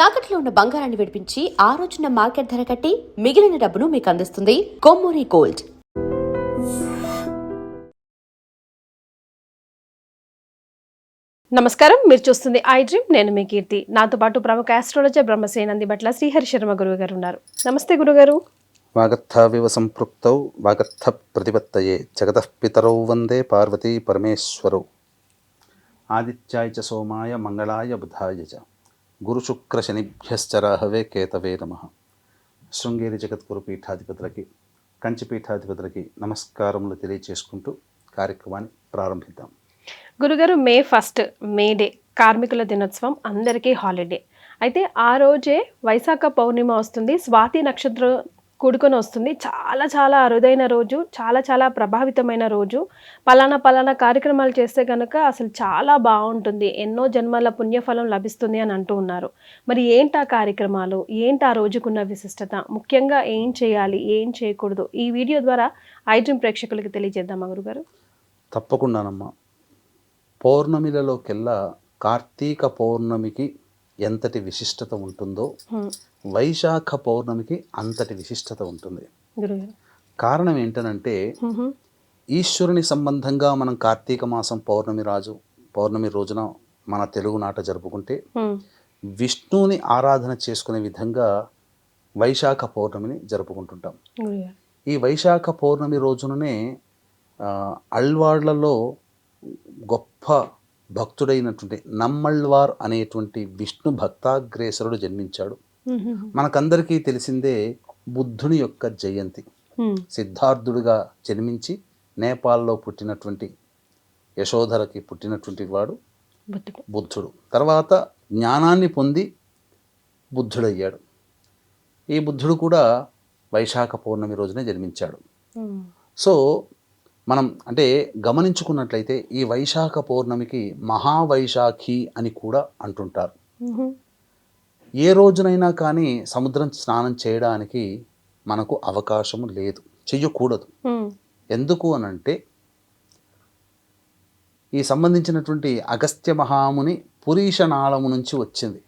తాకట్లో ఉన్న బంగారాన్ని విడిపించి ఆ రోజున మార్కెట్ ధర కట్టి మిగిలిన డబ్బును మీకు అందిస్తుంది కొమ్మూరి గోల్డ్. నమస్కారం, మీరు చూస్తుంది ఐ డ్రీమ్. నేను మీ కీర్తి. నాతో పాటు ప్రముఖ ఆస్ట్రాలజర్ బ్రహ్మశ్రీ నందిబట్ల శ్రీహరి శర్మ గురువు గారు ఉన్నారు. నమస్తే గురుగారు. వాగర్థావివ సంపృక్తౌ వాగర్థ ప్రతిపత్తయే జగతః పితరౌ వందే పార్వతీ పరమేశ్వరౌ. ఆదిత్యాయ చ సోమాయ మంగళాయ బుధాయ చ గురుశుక్ర శనిభ్యశ్చ రాహవే కేతవే నమః. శృంగేరి జగద్గురు పీఠాధిపతులకి, కంచి పీఠాధిపతులకి నమస్కారములు తెలియచేసుకుంటూ కార్యక్రమాన్ని ప్రారంభిద్దాం. గురుగారు, మే 1 మే డే కార్మికుల దినోత్సవం, అందరికీ హాలిడే. అయితే ఆ రోజే వైశాఖ పౌర్ణిమ వస్తుంది, స్వాతి నక్షత్రం కూడుకొని వస్తుంది. చాలా చాలా అరుదైన రోజు, చాలా చాలా ప్రభావితమైన రోజు. పలానా కార్యక్రమాలు చేస్తే కనుక అసలు చాలా బాగుంటుంది, ఎన్నో జన్మల పుణ్యఫలం లభిస్తుంది అని అంటూ ఉన్నారు. మరి ఏంటి ఆ కార్యక్రమాలు, ఏంటి ఆ రోజుకున్న విశిష్టత, ముఖ్యంగా ఏం చేయాలి, ఏం చేయకూడదు, ఈ వీడియో ద్వారా ఐ డ్రీమ్ ప్రేక్షకులకి తెలియజేద్దామా గురుగారు? తప్పకుండానమ్మా. పౌర్ణమిలలోకెల్లా కార్తీక పౌర్ణమికి ఎంతటి విశిష్టత ఉంటుందో వైశాఖ పౌర్ణమికి అంతటి విశిష్టత ఉంటుంది. కారణం ఏంటనంటే, ఈశ్వరుని సంబంధంగా మనం కార్తీక మాసం పౌర్ణమి రోజున మన తెలుగు నాట జరుపుకుంటే, విష్ణువుని ఆరాధన చేసుకునే విధంగా వైశాఖ పౌర్ణమిని జరుపుకుంటుంటాం. ఈ వైశాఖ పౌర్ణమి రోజుననే అల్వాళ్లలో గొప్ప భక్తుడైనటువంటి నమ్మళ్వార్ అనేటువంటి విష్ణు భక్తాగ్రేసరుడు జన్మించాడు. మనకందరికీ తెలిసిందే బుద్ధుని యొక్క జయంతి. సిద్ధార్థుడిగా జన్మించి నేపాల్లో పుట్టినటువంటి యశోధరకి పుట్టినటువంటి వాడు బుద్ధుడు. తర్వాత జ్ఞానాన్ని పొంది బుద్ధుడయ్యాడు. ఈ బుద్ధుడు కూడా వైశాఖ పౌర్ణమి రోజునే జన్మించాడు. సో మనం అంటే గమనించుకున్నట్లయితే ఈ వైశాఖ పౌర్ణమికి మహావైశాఖి అని కూడా అంటుంటారు. ఏ రోజునైనా కానీ సముద్రం స్నానం చేయడానికి మనకు అవకాశం లేదు, చెయ్యకూడదు. ఎందుకు అనంటే, ఈ సంబంధించినటువంటి అగస్త్య మహాముని పురీషనాళము నుంచి వచ్చింది.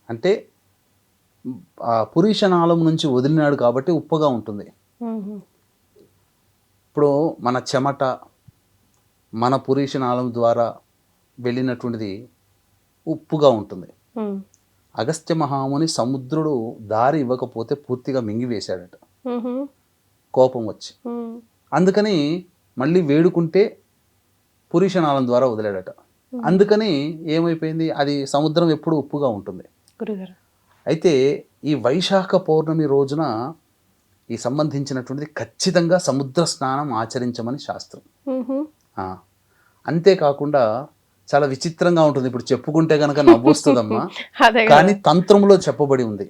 అంటే ఆ పురీషనాళము నుంచి వదిలినాడు కాబట్టి ఉప్పగా ఉంటుంది. ఇప్పుడు మన చెమట మన పురీషనాళం ద్వారా వెళ్ళినటువంటిది ఉప్పుగా ఉంటుంది. అగస్త్య మహాముని సముద్రుడు దారి ఇవ్వకపోతే పూర్తిగా మింగివేశాడట, కోపం వచ్చి. అందుకని మళ్ళీ వేడుకుంటే పురీషనాళం ద్వారా వదిలాడట. అందుకని ఏమైపోయింది, అది సముద్రం ఎప్పుడు ఉప్పుగా ఉంటుంది. అయితే ఈ వైశాఖ పౌర్ణమి రోజున ఈ సంబంధించినటువంటిది ఖచ్చితంగా సముద్ర స్నానం ఆచరించమని శాస్త్రం. అంతేకాకుండా చాలా విచిత్రంగా ఉంటుంది. ఇప్పుడు చెప్పుకుంటే గనక నవ్వొస్తుందమ్మా, కానీ తంత్రంలో చెప్పబడి ఉంది.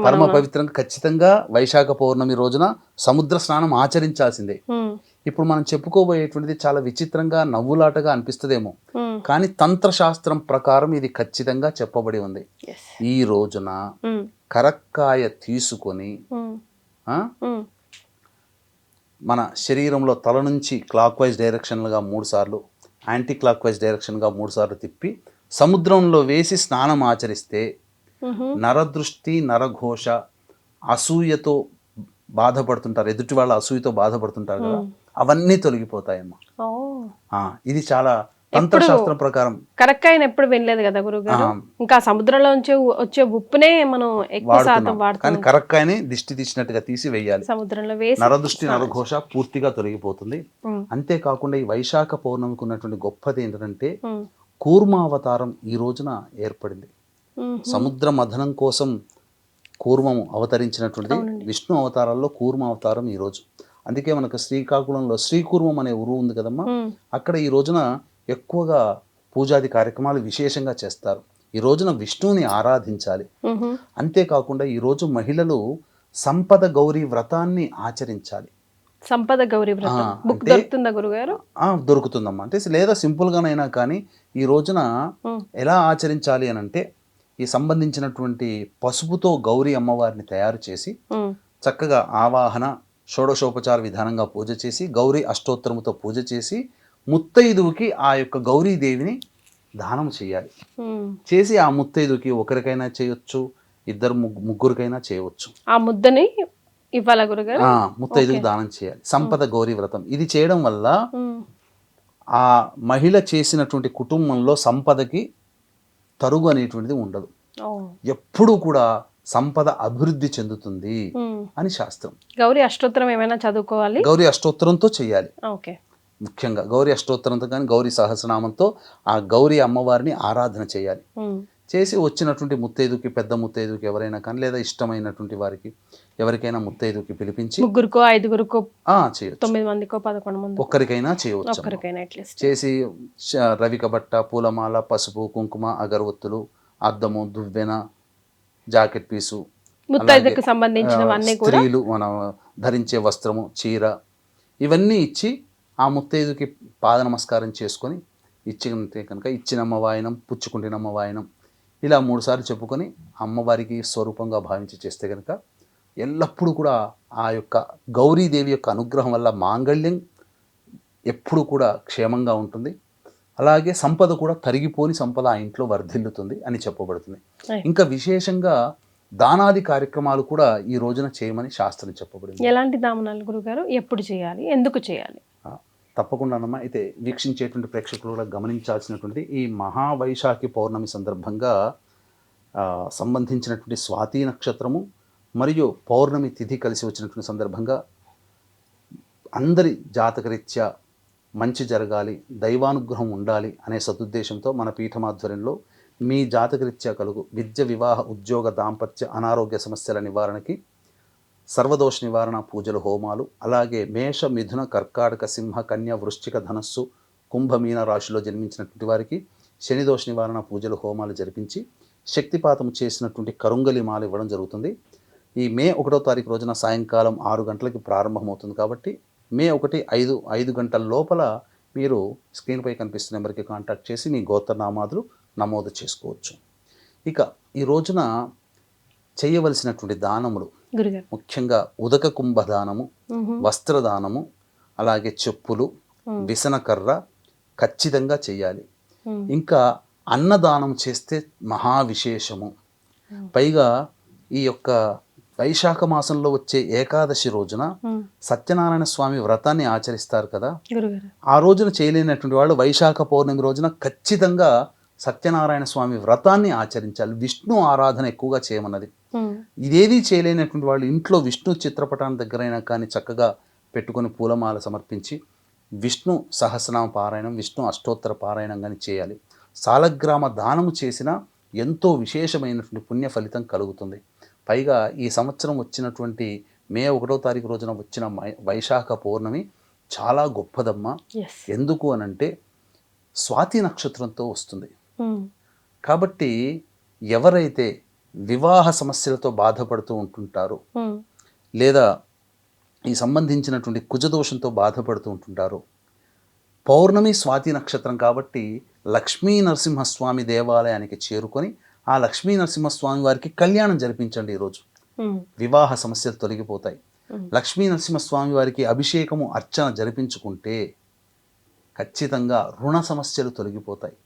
పరమ పవిత్రంగా ఖచ్చితంగా వైశాఖ పౌర్ణమి రోజున సముద్ర స్నానం ఆచరించాల్సిందే. ఇప్పుడు మనం చెప్పుకోబోయేటువంటిది చాలా విచిత్రంగా నవ్వులాటగా అనిపిస్తుందేమో, కానీ తంత్రశాస్త్రం ప్రకారం ఇది ఖచ్చితంగా చెప్పబడి ఉంది. ఈ రోజున కరక్కాయ తీసుకొని మన శరీరంలో తల నుంచి క్లాక్ వైజ్ డైరెక్షన్లుగా 3 సార్లు, యాంటీ క్లాక్ వైజ్ డైరెక్షన్గా 3 సార్లు తిప్పి సముద్రంలో వేసి స్నానం ఆచరిస్తే నరదృష్టి, నరఘోష, అసూయతో బాధపడుతుంటారు, ఎదుటి వాళ్ళ అసూయతో బాధపడుతుంటారు కదా, అవన్నీ తొలగిపోతాయమ్మా. ఇది చాలా తంత్రశాస్త్రం ప్రకారం. కరక్కాయని ఎప్పుడు వినలేదు కదా గురుగారు. ఇంకా సముద్రంలో వచ్చే ఉప్పునే మనం ఎక్కువ శాతం వాడుతాం, కానీ కరక్కాయని దిష్టి తీసినట్టుగా తీసి వేయాలి. సముద్రంలో వేసి నరదృష్టి, నరఘోష పూర్తిగా తొలగిపోతుంది. అంతేకాకుండా ఈ వైశాఖ పౌర్ణమికి ఉన్నటువంటి గొప్పది ఏంటంటే, కూర్మావతారం ఈ రోజున ఏర్పడింది. సముద్ర మథనం కోసం కూర్మము అవతరించినటువంటిది. విష్ణు అవతారాల్లో కూర్మ అవతారం ఈ రోజు. అందుకే మనకు శ్రీకాకుళంలో శ్రీకూర్మం అనే ఊరు ఉంది కదమ్మా, అక్కడ ఈ రోజున ఎక్కువగా పూజాది కార్యక్రమాలు విశేషంగా చేస్తారు. ఈ రోజున విష్ణువుని ఆరాధించాలి. అంతేకాకుండా ఈ రోజు మహిళలు సంపద గౌరీ వ్రతాన్ని ఆచరించాలి. సంపద గౌరీ వ్రతం బుక్ దొరుకుతుందా గురుగారు? దొరుకుతుందమ్మా. అంటే లేదా సింపుల్ గానైనా కానీ ఈ రోజున ఎలా ఆచరించాలి అని అంటే, ఈ సంబంధించినటువంటి పసుపుతో గౌరీ అమ్మవారిని తయారు చేసి చక్కగా ఆవాహన షోడశోపచార విధానంగా పూజ చేసి, గౌరీ అష్టోత్తరముతో పూజ చేసి, ముత్తైదువుకి ఆ యొక్క గౌరీదేవిని దానం చేయాలి. చేసి ఆ ముత్తైదుకి ఒకరికైనా చేయొచ్చు, ఇద్దరు ముగ్గురికైనా చేయవచ్చు. ఆ ముద్దని ఇవ్వాలా గురుగారు? ముత్తైదుకి దానం చేయాలి. సంపద గౌరీ వ్రతం ఇది చేయడం వల్ల ఆ మహిళ చేసినటువంటి కుటుంబంలో సంపదకి తరుగు అనేటువంటిది ఉండదు. ఎప్పుడూ కూడా సంపద అభివృద్ధి చెందుతుంది అని శాస్త్రం. గౌరీ అష్టోత్తరం ఏమైనా చదువుకోవాలి? గౌరీ అష్టోత్తరంతో చేయాలి. ఓకే. ముఖ్యంగా గౌరీ అష్టోత్తరంతో కానీ గౌరీ సహస్రనామంతో ఆ గౌరీ అమ్మవారిని ఆరాధన చేయాలి. చేసి వచ్చినటువంటి ముత్తైదుకి, పెద్ద ముత్తైదుకి ఎవరైనా కానీ, లేదా ఇష్టమైనటువంటి వారికి ఎవరికైనా ముత్తైదుకి పిలిపించి ముగ్గురుకో, ఐదుగురుకో చేయొచ్చు, 9 మందికో 11 మంది ఒక్కరికైనా చేయవచ్చు. చేసి రవిక బట్ట, పూలమాల, పసుపు, కుంకుమ, అగరవత్తులు, అద్దము, దువ్వెన, జాకెట్ పీసు, ముత్తైదుకు సంబంధించినవన్నీ కూడా, స్త్రీలు మనం ధరించే వస్త్రము, చీర, ఇవన్నీ ఇచ్చి ఆ ముత్తైదుకి పాద నమస్కారం చేసుకొని ఇచ్చితే కనుక ఇచ్చినమ్మ వాయనం, పుచ్చుకుంటినమ్మ వాయనం ఇలా 3 సార్లు చెప్పుకొని అమ్మవారికి స్వరూపంగా భావించి చేస్తే కనుక ఎల్లప్పుడూ కూడా ఆ యొక్క గౌరీదేవి యొక్క అనుగ్రహం వల్ల మాంగళ్యం ఎప్పుడు కూడా క్షేమంగా ఉంటుంది. అలాగే సంపద కూడా తరిగిపోని సంపద ఆ ఇంట్లో వర్ధిల్లుతుంది అని చెప్పబడుతుంది. ఇంకా విశేషంగా దానాది కార్యక్రమాలు కూడా ఈ రోజున చేయమని శాస్త్రం చెప్పబడింది. ఎలాంటి దానాలు గురుగారు? ఎప్పుడు చేయాలి? ఎందుకు చేయాలి? తప్పకుండానమ్మా. అయితే వీక్షించేటువంటి ప్రేక్షకులు కూడా గమనించాల్సినటువంటి ఈ మహావైశాఖి పౌర్ణమి సందర్భంగా సంబంధించినటువంటి స్వాతి నక్షత్రము మరియు పౌర్ణమి తిథి కలిసి వచ్చినటువంటి సందర్భంగా అందరి జాతకరీత్యా మంచి జరగాలి, దైవానుగ్రహం ఉండాలి అనే సదుద్దేశంతో మన పీఠమాధ్వర్యంలో మీ జాతకరీత్యా కలుగు విద్య, వివాహ, ఉద్యోగ, దాంపత్య, అనారోగ్య సమస్యల నివారణకి సర్వదోష నివారణ పూజలు, హోమాలు, అలాగే మేష, మిథున, కర్కాటక, సింహ, కన్య, వృశ్చిక, ధనస్సు, కుంభమీన రాశిలో జన్మించినటువంటి వారికి శనిదోష నివారణ పూజలు, హోమాలు జరిపించి శక్తిపాతం చేసినటువంటి కరుంగలి మాల ఇవ్వడం జరుగుతుంది. ఈ మే 1వ తారీఖు రోజున సాయంకాలం 6 గంటలకి ప్రారంభమవుతుంది. కాబట్టి మే 1, 5 గంటల లోపల మీరు స్క్రీన్పై కనిపిస్తున్న నెంబర్కి కాంటాక్ట్ చేసి మీ గోత్రనామాదులు నమోదు చేసుకోవచ్చు. ఇక ఈ రోజున చేయవలసినటువంటి దానములు ముఖ్యంగా ఉదక కుంభ దానము, వస్త్రదానము, అలాగే చెప్పులు, విసనకర్ర ఖచ్చితంగా చేయాలి. ఇంకా అన్నదానం చేస్తే మహావిశేషము. పైగా ఈ యొక్క వైశాఖ మాసంలో వచ్చే ఏకాదశి రోజున సత్యనారాయణ స్వామి వ్రతాన్ని ఆచరిస్తారు కదా, ఆ రోజున చేయలేనటువంటి వాళ్ళు వైశాఖ పౌర్ణమి రోజున ఖచ్చితంగా సత్యనారాయణ స్వామి వ్రతాన్ని ఆచరించాలి. విష్ణు ఆరాధన ఎక్కువగా చేయమన్నది. ఇదేది చేయలేనటువంటి వాళ్ళు ఇంట్లో విష్ణు చిత్రపటాన్ని దగ్గరైనా కానీ చక్కగా పెట్టుకొని పూలమాల సమర్పించి విష్ణు సహస్రనామ పారాయణం, విష్ణు అష్టోత్తర పారాయణం కానీ చేయాలి. సాలగ్రామ దానము చేసిన ఎంతో విశేషమైనటువంటి పుణ్య ఫలితం కలుగుతుంది. పైగా ఈ సంవత్సరం వచ్చినటువంటి మే 1వ తారీఖు రోజున వచ్చిన వైశాఖ పౌర్ణమి చాలా గొప్పదమ్మా. ఎందుకు అనంటే స్వాతి నక్షత్రంతో వస్తుంది. కాబట్టి ఎవరైతే వివాహ సమస్యలతో బాధపడుతూ ఉంటుంటారో, లేదా ఈ సంబంధించినటువంటి కుజదోషంతో బాధపడుతూ ఉంటుంటారో, పౌర్ణమి స్వాతి నక్షత్రం కాబట్టి లక్ష్మీ నరసింహస్వామి దేవాలయానికి చేరుకొని ఆ లక్ష్మీ నరసింహస్వామి వారికి కళ్యాణం జరిపించండి. ఈరోజు వివాహ సమస్యలు తొలగిపోతాయి. లక్ష్మీ నరసింహస్వామి వారికి అభిషేకము, అర్చన జరిపించుకుంటే ఖచ్చితంగా రుణ సమస్యలు తొలగిపోతాయి.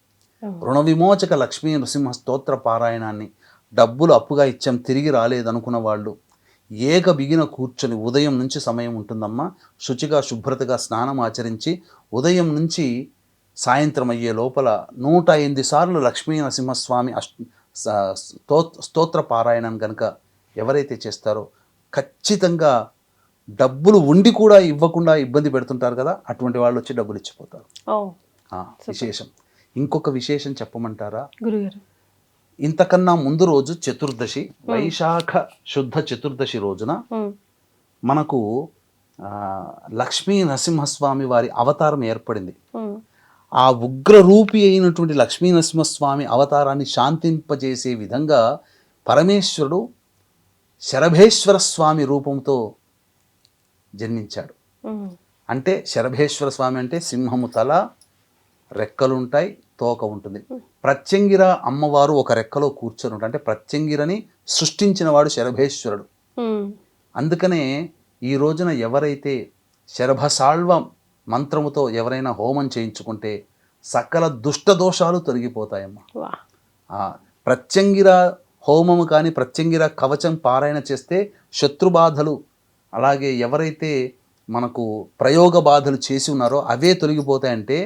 రుణ విమోచక లక్ష్మీ నరసింహ స్తోత్ర పారాయణాన్ని డబ్బులు అప్పుగా ఇచ్చాం తిరిగి రాలేదనుకున్న వాళ్ళు ఏక బిగిన కూర్చొని ఉదయం నుంచి సమయం ఉంటుందమ్మా, శుచిగా శుభ్రతగా స్నానం ఆచరించి ఉదయం నుంచి సాయంత్రం అయ్యే లోపల 108 సార్లు లక్ష్మీ నరసింహస్వామి స్తోత్ర పారాయణం కనుక ఎవరైతే చేస్తారో ఖచ్చితంగా డబ్బులు ఉండి కూడా ఇవ్వకుండా ఇబ్బంది పెడుతుంటారు కదా, అటువంటి వాళ్ళు వచ్చి డబ్బులు ఇచ్చిపోతారు. విశేషం. ఇంకొక విశేషం చెప్పమంటారా గురుగారు? ఇంతకన్నా ముందు రోజు చతుర్దశి, వైశాఖ శుద్ధ చతుర్దశి రోజున మనకు లక్ష్మీ నరసింహస్వామి వారి అవతారం ఏర్పడింది. ఆ ఉగ్రరూపి అయినటువంటి లక్ష్మీ నరసింహస్వామి అవతారాన్ని శాంతింపజేసే విధంగా పరమేశ్వరుడు శరభేశ్వర స్వామి రూపంతో జన్మించాడు. అంటే శరభేశ్వర స్వామి అంటే సింహము తల, రెక్కలుంటాయి, తోక ఉంటుంది. ప్రత్యంగిర అమ్మవారు ఒక రెక్కలో కూర్చొని ఉంటారు. అంటే ప్రత్యంగిరని సృష్టించిన వాడు శరభేశ్వరుడు. అందుకనే ఈ రోజున ఎవరైతే శరభసాళ్వ మంత్రముతో ఎవరైనా హోమం చేయించుకుంటే సకల దుష్ట దోషాలు తొలగిపోతాయమ్మా. వా. ప్రత్యంగిర హోమము కానీ ప్రత్యంగిర కవచం పారాయణ చేస్తే శత్రుబాధలు, అలాగే ఎవరైతే మనకు ప్రయోగ బాధలు చేసి ఉన్నారో అవే తొలగిపోతాయంటే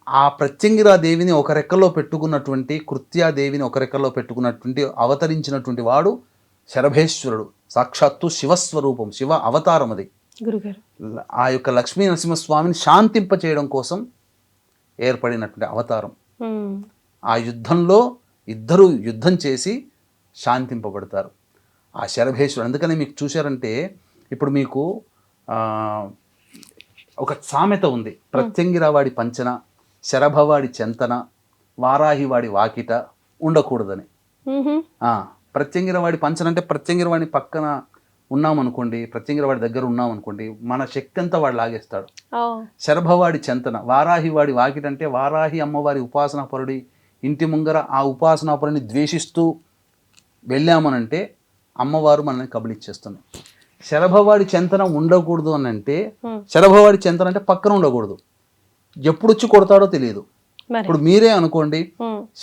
ఆ ప్రత్యంగిరా దేవిని ఒక రెక్కలో పెట్టుకున్నటువంటి, కృత్యాదేవిని ఒక రెక్కలో పెట్టుకున్నటువంటి అవతరించినటువంటి వాడు శరభేశ్వరుడు, సాక్షాత్తు శివస్వరూపం, శివ అవతారం అది. గురుగారు ఆ యొక్క లక్ష్మీ నరసింహస్వామిని శాంతింప చేయడం కోసం ఏర్పడినటువంటి అవతారం. ఆ యుద్ధంలో ఇద్దరు యుద్ధం చేసి శాంతింపబడతారు ఆ శరభేశ్వరుడు. అందుకని మీకు చూశారంటే ఇప్పుడు మీకు ఒక సామెత ఉంది, ప్రత్యంగిరావాడి పంచన, శరభవాడి చెంతన, వారాహివాడి వాకిట ఉండకూడదని. ప్రత్యంగిరవాడి పంచన అంటే ప్రత్యంగిరవాడి పక్కన ఉన్నామనుకోండి, ప్రత్యంగిరవాడి దగ్గర ఉన్నామనుకోండి, మన శక్తి అంతా వాడు లాగేస్తాడు. శరభవాడి చెంతన, వారాహివాడి వాకిట అంటే వారాహి అమ్మవారి ఉపాసనాపరుడి ఇంటి ముంగర ఆ ఉపాసనాపరుని ద్వేషిస్తూ వెళ్ళామనంటే అమ్మవారు మనల్ని కబలిచ్చేస్తుంది. శరభవాడి చెంతన ఉండకూడదు అని అంటే, శరభవాడి చెంతన అంటే పక్కన ఉండకూడదు, ఎప్పుడు వచ్చి కొడతాడో తెలియదు. ఇప్పుడు మీరే అనుకోండి,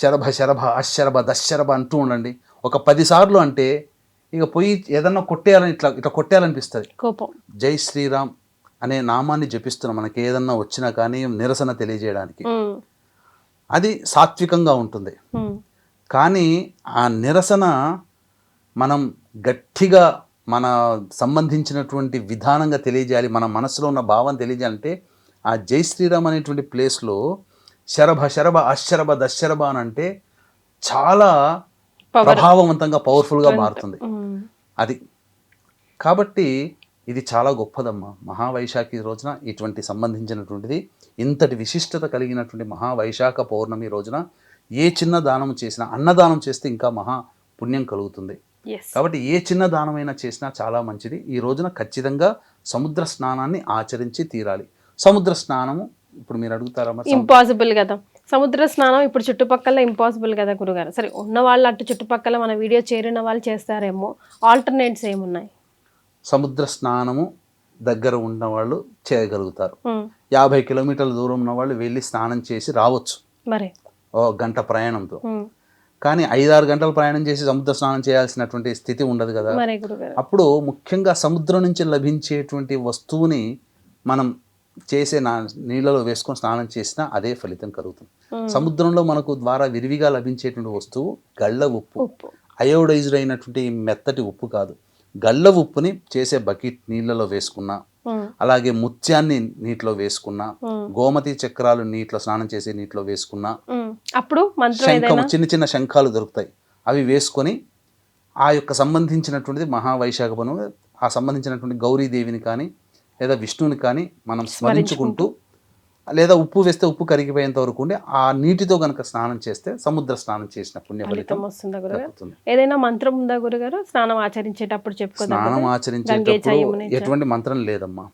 శరభ శరభ అశరభ దశరభ అంటూ ఉండండి ఒక 10 సార్లు, అంటే ఇక పోయి ఏదన్నా కొట్టేయాలని ఇట్లా కొట్టేయాలనిపిస్తుంది. జై శ్రీరామ్ అనే నామాన్ని జపిస్తున్నాం మనకి ఏదన్నా వచ్చినా కానీ నిరసన తెలియజేయడానికి, అది సాత్వికంగా ఉంటుంది. కానీ ఆ నిరసన మనం గట్టిగా మన సంబంధించినటువంటి విధానంగా తెలియజేయాలి, మన మనసులో ఉన్న భావం తెలియజేయాలంటే ఆ జై శ్రీరామ్ అనేటువంటి ప్లేస్లో శరభ శరభ అశరభ దశరభ అని అంటే చాలా ప్రభావవంతంగా పవర్ఫుల్గా మారుతుంది అది. కాబట్టి ఇది చాలా గొప్పదమ్మా. మహావైశాఖి రోజున ఇటువంటి సంబంధించినటువంటిది, ఇంతటి విశిష్టత కలిగినటువంటి మహావైశాఖ పౌర్ణమి రోజున ఏ చిన్న దానం చేసినా, అన్నదానం చేస్తే ఇంకా మహా పుణ్యం కలుగుతుంది. కాబట్టి ఏ చిన్న దానమైనా చేసినా చాలా మంచిది. ఈ రోజున ఖచ్చితంగా సముద్ర స్నానాన్ని ఆచరించి తీరాలి. సముద్ర స్నానము ఇప్పుడు మీరు అడుగుతారా, ఇంపాసిబుల్ కదా సముద్ర స్నానం ఇప్పుడు చుట్టుపక్కల ఇంపాసిబుల్ కదా గురుగారు? సరే, ఉన్న వాళ్ళు అటు చుట్టుపక్కల మన వీడియో చేరిన వాళ్ళు చేస్తారేమో, ఆల్టర్నేట్స్ ఏమున్నాయి? సముద్ర స్నానము దగ్గర ఉన్న వాళ్ళు చేయగలుగుతారు. 50 కిలోమీటర్ల దూరం ఉన్న వాళ్ళు వెళ్ళి స్నానం చేసి రావచ్చు, మరి గంట ప్రయాణంతో. కానీ 5-6 గంటల ప్రయాణం చేసి సముద్ర స్నానం చేయాల్సినటువంటి స్థితి ఉండదు కదా. అప్పుడు ముఖ్యంగా సముద్రం నుంచి లభించేటువంటి వస్తువుని మనం చేసే నీళ్ళలో వేసుకొని స్నానం చేసినా అదే ఫలితం కలుగుతుంది. సముద్రంలో మనకు ద్వారా విరివిగా లభించేటువంటి వస్తువు గళ్ళ ఉప్పు, అయోడైజ్డ్ అయినటువంటి మెత్తటి ఉప్పు కాదు. గళ్ళ ఉప్పుని చేసే బకెట్ నీళ్ళలో వేసుకున్నా, అలాగే ముత్యాన్ని నీటిలో వేసుకున్నా, గోమతి చక్రాలు నీటిలో స్నానం చేసే నీటిలో వేసుకున్నా, అప్పుడు శంఖం, చిన్న చిన్న శంఖాలు దొరుకుతాయి, అవి వేసుకొని ఆ యొక్క సంబంధించినటువంటిది మహావైశాఖ పౌర్ణమి, ఆ సంబంధించినటువంటి గౌరీదేవిని కానీ లేదా విష్ణువుని కానీ మనం స్మరించుకుంటూ, లేదా ఉప్పు వేస్తే ఉప్పు కరిగిపోయేంత వరకు ఉండి ఆ నీటితో గనక స్నానం చేస్తే సముద్ర స్నానం చేసిన పుణ్య ఫలితం వస్తుందా గురుగారు? ఏదైనా మంత్రం ఉందా గురుగారు స్నానం ఆచరించేటప్పుడు? స్నానం ఆచరించేటప్పుడు ఎటువంటి మంత్రం లేదమ్మా.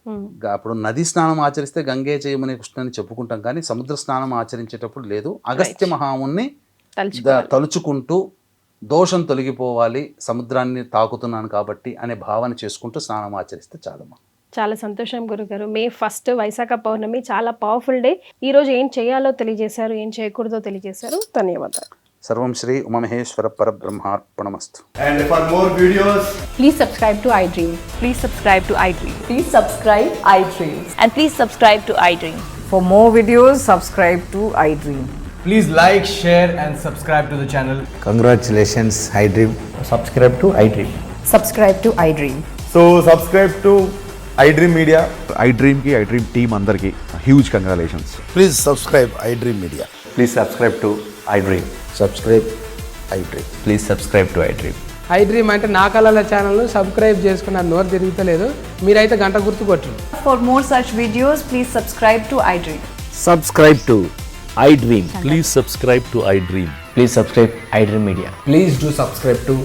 అప్పుడు నది స్నానం ఆచరిస్తే గంగే చేయమని కృష్ణని చెప్పుకుంటాం, కానీ సముద్ర స్నానం ఆచరించేటప్పుడు లేదు. అగస్త్య మహాముని తలుచుకుంటూ దోషం తొలగిపోవాలి, సముద్రాన్ని తాకుతున్నాను కాబట్టి అనే భావన చేసుకుంటూ స్నానం ఆచరిస్తే చాలమ్మా. చాలా సంతోషం గురుగారు. May 1 వైశాఖ పౌర్ణమి చాలా పవర్ఫుల్ డే. ఈ రోజు ఏం చేయాలో తెలియజేశారు, ఏం చేయకూడదో తెలియజేశారు. ధన్యవాదాలు. సర్వం Shri Umamaheshwara పరబ్రహ్మార్పణమస్తు. And for more videos, please subscribe to iDream. Please subscribe to iDream. Please subscribe iDream. And please subscribe to iDream. For more videos, subscribe to iDream. please like, share and subscribe to the channel. Congratulations, iDream. Subscribe to iDream. Subscribe to iDream. So subscribe to iDream Media. iDream ki iDream team andarki huge congratulations. Please subscribe iDream Media. Please subscribe to iDream. Subscribe iDream. Please subscribe to iDream. iDream అంటే నా కళల ఛానల్ను subscribe చేసుకున్న నోరు తిరుగుతలేదు, మీరైతే గంట గుర్తు కొట్టండి. For more such videos, please subscribe to iDream. Subscribe to iDream. Please subscribe to iDream. Please subscribe iDream Media. Please do subscribe to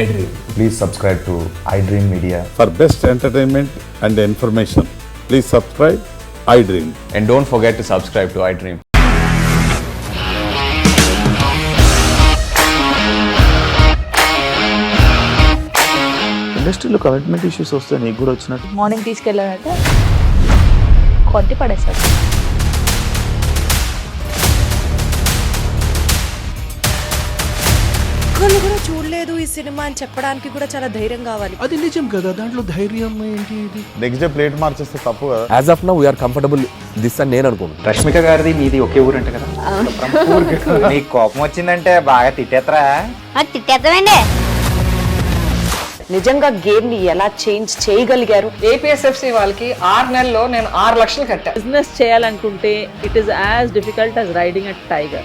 iDream. Please subscribe to iDream Media. For best entertainment and information, please subscribe iDream. And don't forget to subscribe to iDream. ఇండస్ట్రీలో commitment issues వస్తే నీకు కూడా వచ్చినట్టు morning తీసుకెళ్ళారంటే కొట్టి పడేశారు. నచ్చలేదు ఈ cinema అని చెప్పడానికి కూడా చాలా ధైర్యం కావాలి. అది నిజం కదా, దాంట్లో ధైర్యం ఏంటి? ఇది నెక్స్ట్ డే ప్లేట్ మార్చేస్తే తప్పు కదా. As of now we are comfortable this అని నేను అనుకుంటున్నాను. రష్మిక గారిది మీది ఒకే ఊరు అంట కదా. నీకు కోపం వచ్చిందంటే బాగా తిట్టేత్తరా? తిట్టేద్దామండి. నిజంగా గేమ్ ని ఎలా చేంజ్ చేయగలిగారు? ఏపీఎస్ఎఫ్సి వాళ్ళకి 6 నెలల్లో నేను 6 లక్షలు కట్టా. బిజినెస్ చేయాలనుకుంటే it is as difficult as riding a tiger.